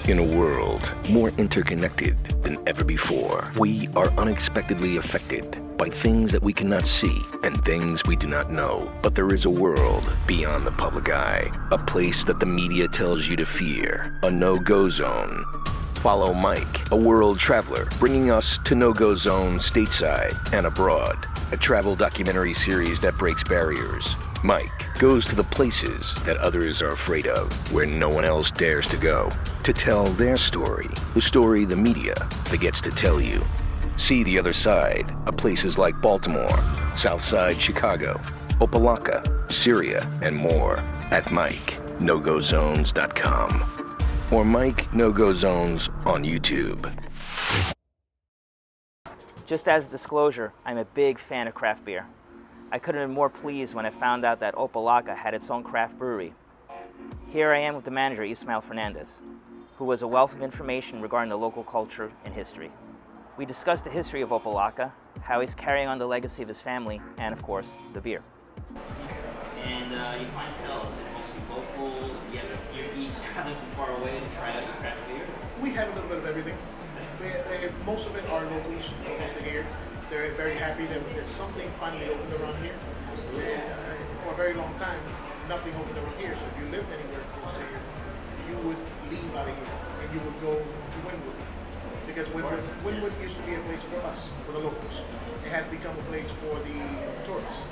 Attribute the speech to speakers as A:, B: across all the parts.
A: In a world more interconnected than ever before, we are unexpectedly affected by things that we cannot see and things we do not know. But there is a world beyond the public eye, a place that the media tells you to fear, a no-go zone. Follow Mike, a world traveler, bringing us to no-go zones stateside and abroad. A travel documentary series that breaks barriers. Mike goes to the places that others are afraid of, where no one else dares to go, to tell their story, the story the media forgets to tell you. See the other side of places like Baltimore, Southside Chicago, Opalocka, Syria, and more at MikeNoGoZones.com or Mike No Go Zones on YouTube.
B: Just as a disclosure, I'm a big fan of craft beer. I couldn't have been more pleased when I found out that Opalocka had its own craft brewery. Here I am with the manager, Ismael Fernandez, who was a wealth of information regarding the local culture and history. We discussed the history of Opalocka, how he's carrying on the legacy of his family, and of course, the beer. And you clientele, is it mostly locals? Do you have beer geeks traveling from far away to try out your craft beer?
C: We have a little bit of everything. Most of it are locals to here. They're very happy that there's something finally opened around here. And for a very long time, nothing opened around here. So if you lived anywhere close to here, you would leave out of here and you would go to Wynwood. Because Wynwood used to be a place for us, for the locals. It had become a place for the tourists.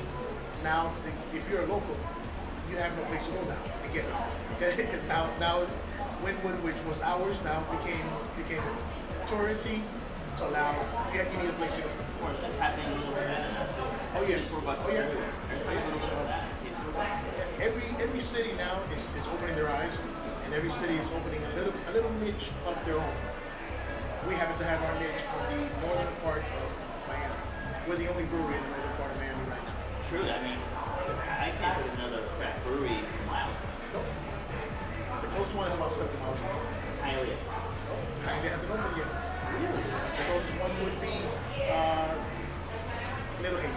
C: Now, if you're a local, you have no place to go now again. Because now Wynwood, which was ours, now became touristy. So now you need a place to go.
B: Of course, that's happening a little bit better now too.
C: Oh yeah.
B: Tour buses.
C: Oh yeah.
B: Tell me a little bit about that. See tour buses.
C: Every city now is opening their eyes, and every city is opening a little niche of their own. We happen to have our niche on the northern part of Miami. We're the only brewery in the northern part of Miami right now.
B: True. I mean, I can't put another craft brewery for miles.
C: Nope. The closest one is about 7 miles away.
B: Hialeah.
C: They haven't opened yet.
B: Really?
C: The closest one would be Little Haiti.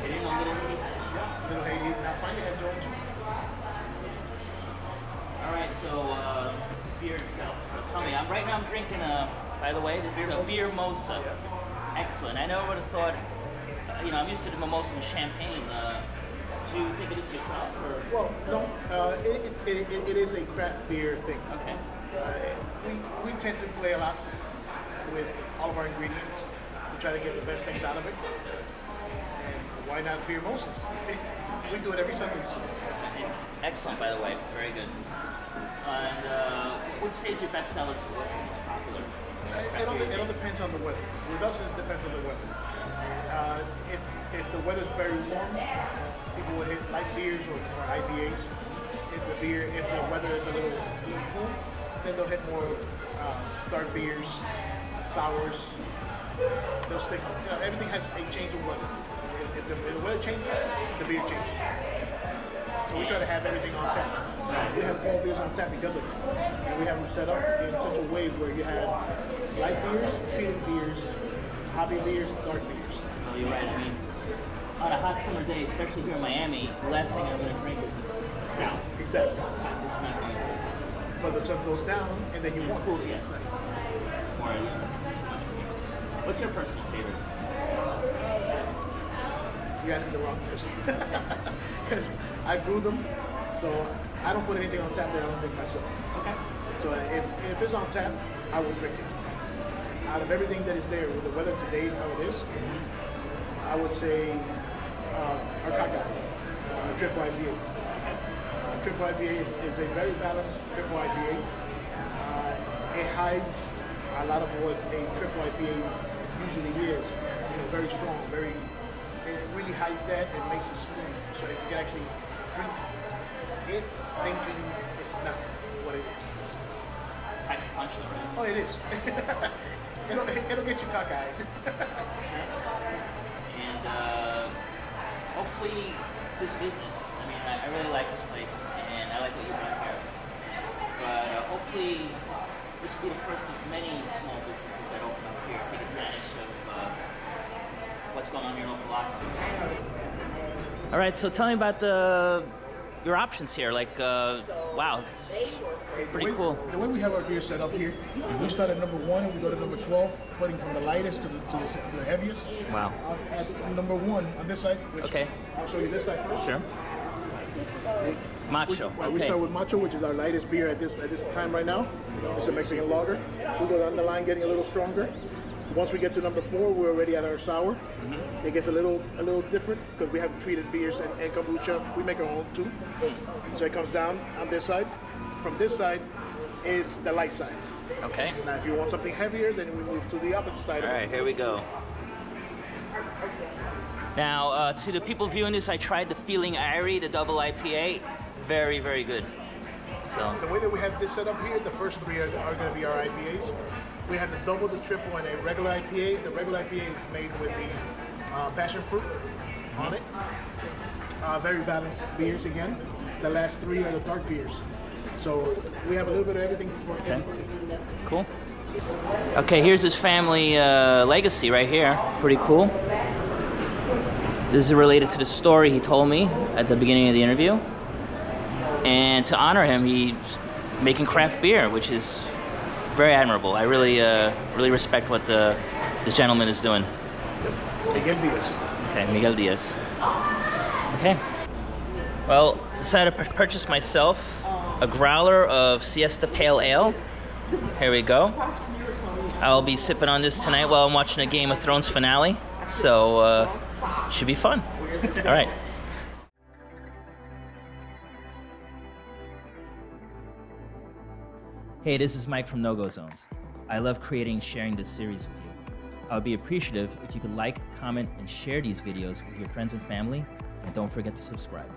B: They didn't know Little Haiti.
C: Yeah, Little Haiti. Now finally has their own too.
B: All right, so beer itself. So tell me, right now I'm drinking by the way, this is a beer mosa.
C: Yeah.
B: Excellent. I never would have thought, I'm used to the mimosa and champagne. Do you think it is yourself? Or?
C: Well, no, it is a craft beer thing.
B: Okay.
C: We tend to play a lot with all of our ingredients to try to get the best things out of it. And why not beer moses? We do it every Sunday.
B: Excellent, by the way. Very good. And which say is your best seller? What's the most popular?
C: It all depends on the weather. With us, it depends on the weather. If the weather's very warm, people will hit light beers or IPAs. If the weather is a little cool, then they'll hit more dark beers, sours. They'll stick. Everything has a change of weather. If the weather changes, the beer changes. So we try to have everything on tap. We have all beers on tap because of it. And we have them set up in such a way where you have light beers, peated beers, hobby beers, dark beers.
B: Oh, you're right. I mean, on a hot summer day, especially here in Miami, the last thing I'm going to drink is stout.
C: Exactly.
B: It's not going to.
C: But the sun goes down, and then you want cool.
B: Yes. More. What's your personal favorite?
C: You're asking the wrong person. Because I brew them, so I don't put anything on tap that I don't drink myself.
B: Okay.
C: So if it's on tap, I will drink it. Out of everything that is there, with the weather today how it is, I would say our cocktail, triple IPA. Triple IPA is a very balanced triple IPA. It hides a lot of what a triple IPA usually is. Very strong, it really hides that and makes it smooth. So you can actually drink it thinking it's not what it is.
B: Packs a punch, right?
C: Oh, it is. it'll get you cockeyed.
B: And hopefully this business, I really like this place and I like what you're doing here. But hopefully this will be the first of many small businesses that open up here, take advantage of what's going on here in Opalocka. All right, so tell me about your options here. Wow.
D: They were
B: Pretty cool.
C: The way we have our beer set up here, we start at number 1 and we go to number 12, putting from the lightest to the heaviest.
B: Wow.
C: At number 1 on this side. Which
B: Okay.
C: I'll show you this side first.
B: Sure. Macho.
C: We start with Macho, which is our lightest beer at this time right now. It's a Mexican lager. We go down the line, getting a little stronger. Once we get to number 4, we're already at our sour. It gets a little different because we have treated beers and kombucha. We make our own too. So it comes down on this side. From this side is the light side.
B: Okay.
C: Now, if you want something heavier, then we move to the opposite side.
B: All right, here we go. Now, to the people viewing this, I tried the Feeling Airy, the double IPA. Very, very good. So.
C: The way that we have this set up here, the first 3 are going to be our IPAs. We have the double, the triple, and a regular IPA. The regular IPA is made with the passion fruit on it. Very balanced beers again. The last 3 are the dark beers. So we have a little bit of everything for everybody.
B: Cool. Okay, here's his family legacy right here. Pretty cool. This is related to the story he told me at the beginning of the interview. And to honor him, he's making craft beer, which is very admirable. I really respect what this gentleman is doing.
C: Miguel Diaz.
B: Okay, Miguel Diaz. Okay. Well, decided to purchase myself a growler of Siesta Pale Ale. Here we go. I'll be sipping on this tonight while I'm watching a Game of Thrones finale. So, should be fun. All right. Hey, this is Mike from No-Go Zones. I love creating and sharing this series with you. I would be appreciative if you could like, comment, and share these videos with your friends and family, and don't forget to subscribe.